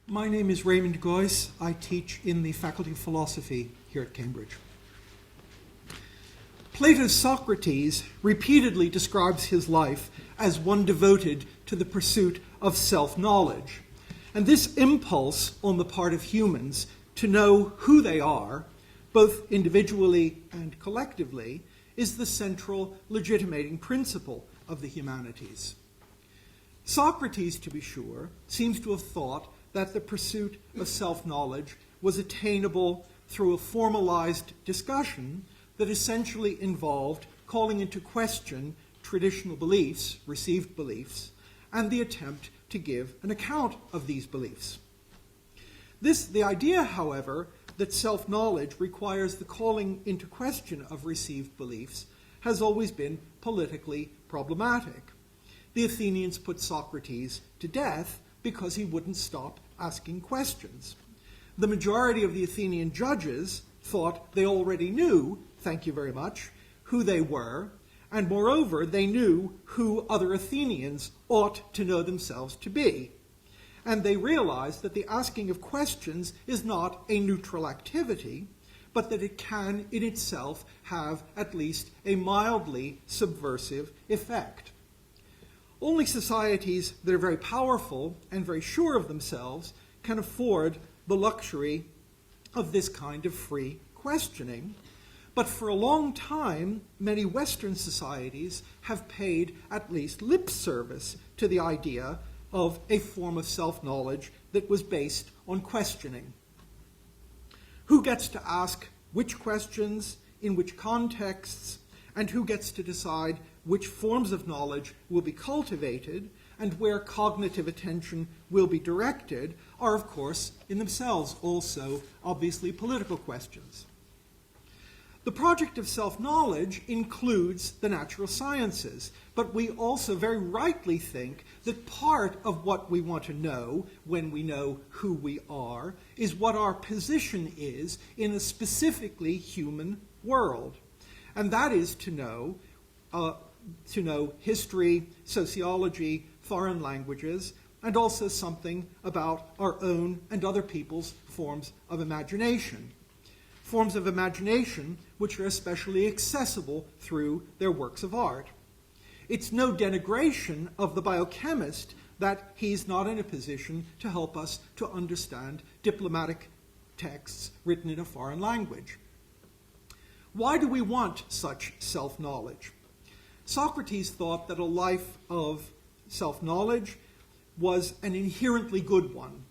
My name is Raymond Geuss. I teach in the Faculty of Philosophy here at Cambridge. Plato's Socrates repeatedly describes his life as one devoted to the pursuit of self-knowledge. And this impulse on the part of humans to know who they are, both individually and collectively, is the central legitimating principle of the humanities. Socrates, to be sure, seems to have thought that the pursuit of self-knowledge was attainable through a formalized discussion that essentially involved calling into question traditional beliefs, received beliefs, and the attempt to give an account of these beliefs. The idea, however, that self-knowledge requires the calling into question of received beliefs has always been politically problematic. The Athenians put Socrates to death because he wouldn't stop asking questions. The majority of the Athenian judges thought they already knew, thank you very much, who they were, and moreover, they knew who other Athenians ought to know themselves to be. And they realized that the asking of questions is not a neutral activity, but that it can in itself have at least a mildly subversive effect. Only societies that are very powerful and very sure of themselves can afford the luxury of this kind of free questioning. But for a long time, many Western societies have paid at least lip service to the idea of a form of self-knowledge that was based on questioning. Who gets to ask which questions, in which contexts, and who gets to decide which forms of knowledge will be cultivated and where cognitive attention will be directed are, of course, in themselves also obviously political questions. The project of self-knowledge includes the natural sciences, but we also very rightly think that part of what we want to know when we know who we are is what our position is in a specifically human world. And that is to know history, sociology, foreign languages, and also something about our own and other people's forms of imagination. Forms of imagination which are especially accessible through their works of art. It's no denigration of the biochemist that he's not in a position to help us to understand diplomatic texts written in a foreign language. Why do we want such self-knowledge? Socrates thought that a life of self-knowledge was an inherently good one.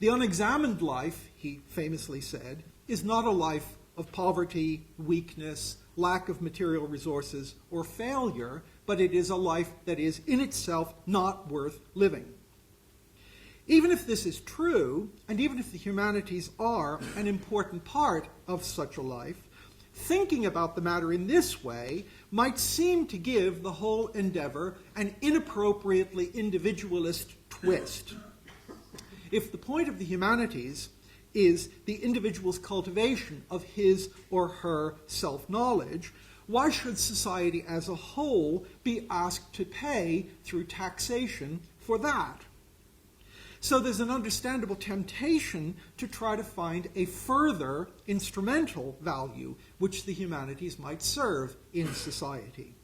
The unexamined life, he famously said, is not a life of poverty, weakness, lack of material resources, or failure, but it is a life that is in itself not worth living. Even if this is true, and even if the humanities are an important part of such a life, thinking about the matter in this way might seem to give the whole endeavor an inappropriately individualist twist. If the point of the humanities is the individual's cultivation of his or her self-knowledge, why should society as a whole be asked to pay through taxation for that? So there's an understandable temptation to try to find a further instrumental value which the humanities might serve in society.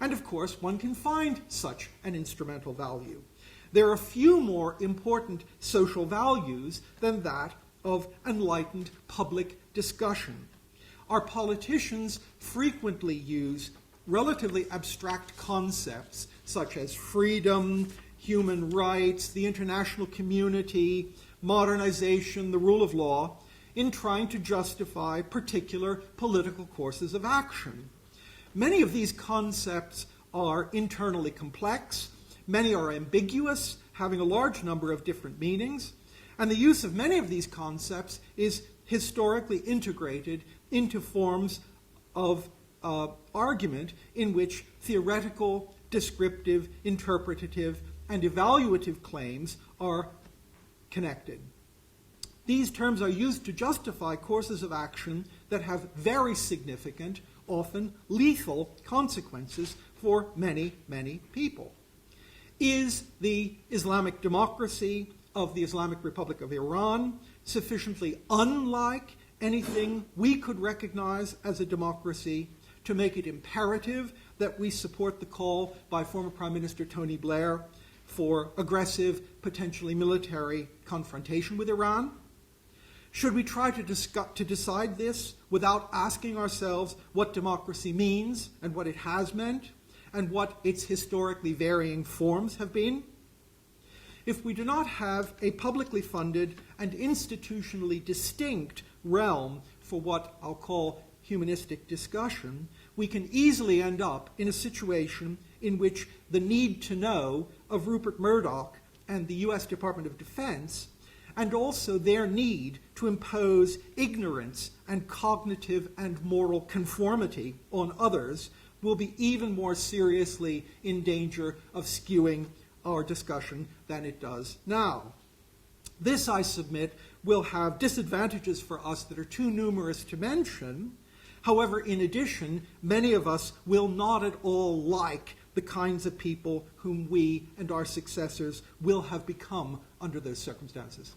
And of course, one can find such an instrumental value. There are few more important social values than that of enlightened public discussion. Our politicians frequently use relatively abstract concepts such as freedom, human rights, the international community, modernization, the rule of law, in trying to justify particular political courses of action. Many of these concepts are internally complex, many are ambiguous, having a large number of different meanings, and the use of many of these concepts is historically integrated into forms of argument in which theoretical, descriptive, interpretative, and evaluative claims are connected. These terms are used to justify courses of action that have very significant, often lethal consequences for many, many people. Is the Islamic democracy of the Islamic Republic of Iran sufficiently unlike anything we could recognize as a democracy to make it imperative that we support the call by former Prime Minister Tony Blair for aggressive, potentially military confrontation with Iran? Should we try to decide this without asking ourselves what democracy means and what it has meant and what its historically varying forms have been? If we do not have a publicly funded and institutionally distinct realm for what I'll call humanistic discussion, we can easily end up in a situation in which the need to know of Rupert Murdoch and the US Department of Defense, and also their need to impose ignorance and cognitive and moral conformity on others, will be even more seriously in danger of skewing our discussion than it does now. This, I submit, will have disadvantages for us that are too numerous to mention. However, in addition, many of us will not at all like the kinds of people whom we and our successors will have become under those circumstances.